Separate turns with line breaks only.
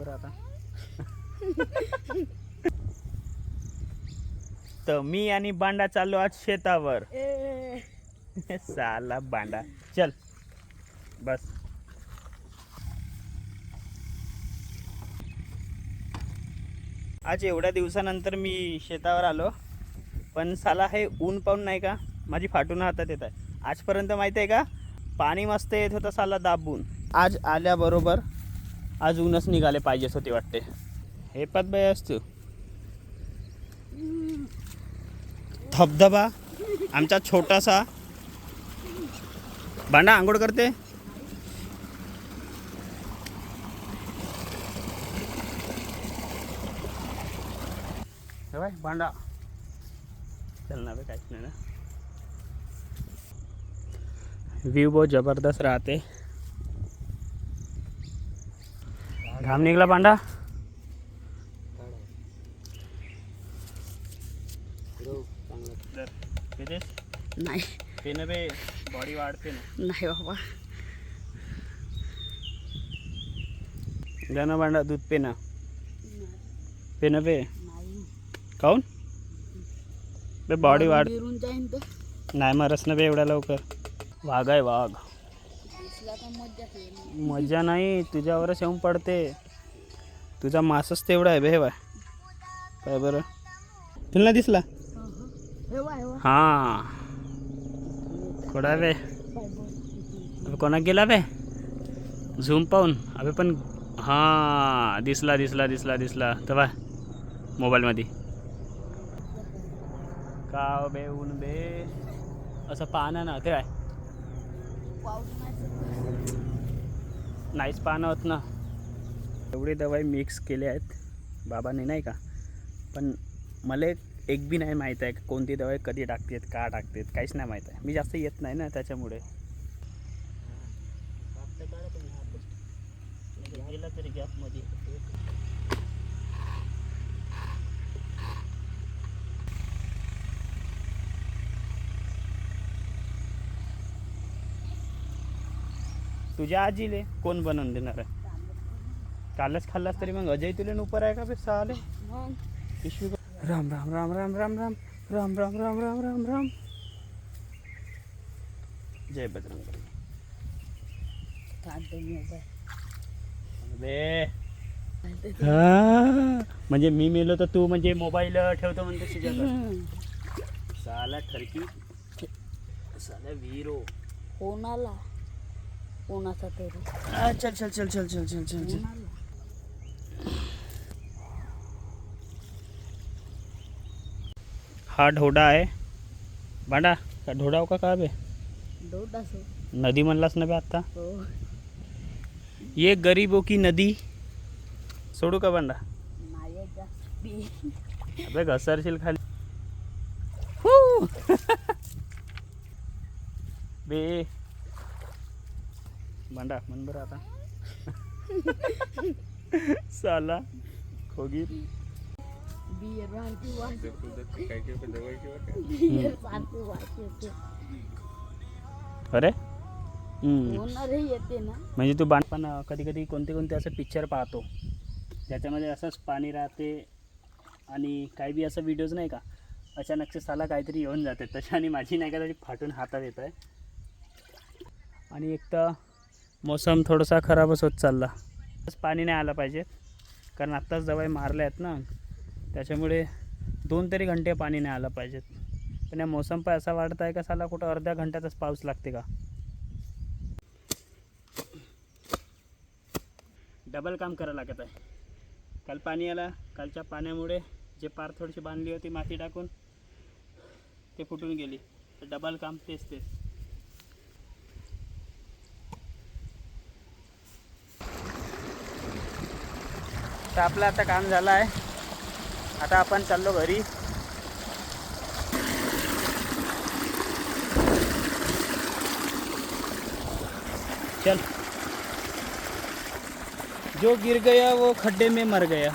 बरं आता. तर मी आणि बांडा चाललो आज शेतावर. साला बांडा चल बस. आज एवढ्या दिवसानंतर मी शेतावर आलो, पण साला हे ऊन पाहून नाही का माझी फाटून हातात येत आहे. आजपर्यंत माहिती आहे का पाणी मस्त येत होतं साला दाबून. आज आल्याबरोबर आज ऊनच निघाले पाहिजेच होते वाटते. हे पात बाई असतो धबधबा आमचा छोटासा. बांडा आंघोळ करते. बांडा चल ना बे, काहीच नाही ना. व्ह्यू बहुत जबरदस्त राहते. घाम निघला बांडा.
नाही
पेन बे बॉडी वाढते ना.
नाही बाबा.
ना बांडा दूध पेना पेन बे. काऊन बे बॉडी वाढ
जाईन तर
नाही मरस ना बे एवढ्या लवकर. वाघ आहे वाघ. मजा नाही तुझ्यावरच येऊन पडते. तुझा मासच तेवढा आहे बे. हे बाय काय बरं तुला दिसला. हां कोणा बे कोणा गेला बे झूम पाहून. अबे पण हां दिसला दिसला दिसला दिसला तर बा मोबाईलमध्ये. का बे ऊन बे असं पाहणं ना ते काय नाहीच पाहणं होत ना. एवढी दवाई मिक्स केले आहेत बाबाने नाही का, पण मला एक बी नाही माहीत आहे कोणती दवाई कधी टाकतात का टाकतात काहीच नाही माहीत आहे. मी जास्त येत नाही ना त्याच्यामुळे. गेला तरी गॅपमध्ये. तुझ्या आजीले कोण बनवून देणार आहे. कालच खाल्लास तरी मग अजय तुले उपर आहे का बे साले. पिशवी राम राम राम राम राम राम राम राम राम राम राम राम. जय बजरंग बे. म्हणजे मी मेलो तर तू म्हणजे मोबाईल ठेवतो म्हणते तुझ्याकडे. साला ठरकी साला वीरो
कोणाला कोणाचा तरी.
चल चल चल चल चल चल चल चल. हा ढोडा आहे बांडा. का ढोडा हो का बे. नदी म्हणलास ना बे आता. ये गरीबों की नदी. सोडू का बांडा. अबे घसरशील खाली. बे बांडा म्हण बरं आता. साला खोगीर. अरे
येते ना.
म्हणजे तू पण कधी कधी कोणते कोणते असं पिक्चर पाहतो ज्याच्यामध्ये असंच पाणी राहते आणि काही बी असं व्हिडिओज नाही का अचानक साला काहीतरी येऊन जाते तशाने माझी नाही का तरी फाटून हातात येत आहे. आणि एक तर मोसम थोडासा खराबच होत चालला. पाणी नाही आलं पाहिजे कारण आत्ताच दवाई मारल्या आहेत ना त्याच्यामुळे 2 तरी घंटे पाणी नाही आलं पाहिजेत. पण या मोसम पण असा वाटत आहे का साला कुठं अर्ध्या घंट्यातच पाऊस लागते का. डबल काम करावं लागत आहे. काल पाणी आला. कालच्या पाण्यामुळे जे पार थोडीशी बांधली होती माती टाकून ते फुटून गेली. तर डबल काम तेच. तर आपलं आता काम झालं आहे. आता आपण चाललो घरी. चल. जो गिर गया वो खड्डे में मर गया.